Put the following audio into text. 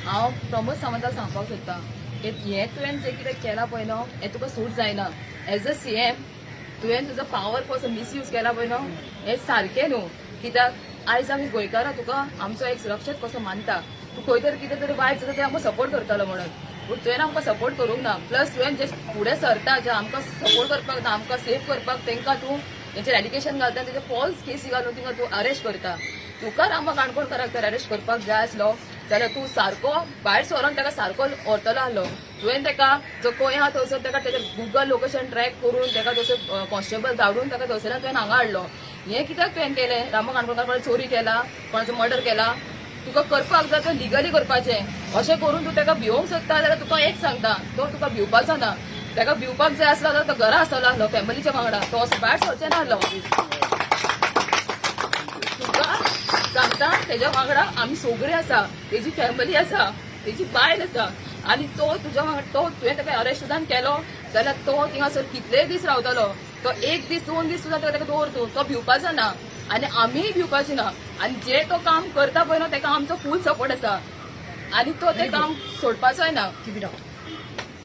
हांव प्रमोद सावंताक सांगपाक सोदतां की हे तुवें जे कितें केलां पळय न्हू हें तुका सूट जायना. एज अ सीएम तुवें तुजो पावर कसो मिसयूज केला पळय न्हू हें सारकें न्हू. कित्याक आयज आमी गोंयकारां तुका आमचो एक सुरक्षक कसो मानता. तूं खंय तरी कितें तरी वायट जाता तें आमकां सपोर्ट करतलो म्हणून, पूण तुवें आमकां सपोर्ट करूंक ना. प्लस तुवें जे फुडें सरता जे आमकां सपोर्ट करपाक ना आमकां सेफ करपाक तांकां तूं तेंचेर एलिगेशन घालता तेजे फॉल्स केसी घालून तिंगा तूं अरेस्ट करता. तुका रामा काणकोणकाराक तर अरेस्ट करपाक जाय आसलो जाल्यार तूं सारको भायर सरोन ताका सारको व्हरतलो आहलो. तुवें ताका जो खंय आहा थंयसर ताका तेजेर गुगल लोकेशन ट्रॅक करून ताका थंयसर कॉन्स्टेबल धाडून ताका थंयसर तुवें हांगा हाडलो. हें कित्याक तुवें केलें? रामा काणकोणकार चोरी केला, कोणाचो मर्डर केला, तुका करपाक जाय तें लिगली करपाचें. अशें करून तूं ताका भिवंक सोदता जाल्यार तुका एक सांगता तो तुका भिवपाचो ना. ताका भिवपाक जाय आसलो जाल्यार तो घरा आसतलो आहलो फॅमिलीच्या वांगडा, तो असो भायर सरचें ना आहलो. तुका सांगता तेज्या वांगडा आमी सगळीं आसा, तेजी फॅमिली आसा, तेजी बायल आसा आनी तो तुज्या वांगडा तो तुवें ताका अरेस्ट सुद्दां केलो जाल्यार तो थिंगासर कितलेय दीस रावतलो. तो एक दीस 2 दीस सुद्दां ताका दवरतलो. तो भिवपाचो ना आनी आमीय भिवपाची ना. आनी जे तो काम करता पळय न्हू ताका आमचो फूल सपोर्ट आसा आनी तो तें काम सोडपाचोय ना.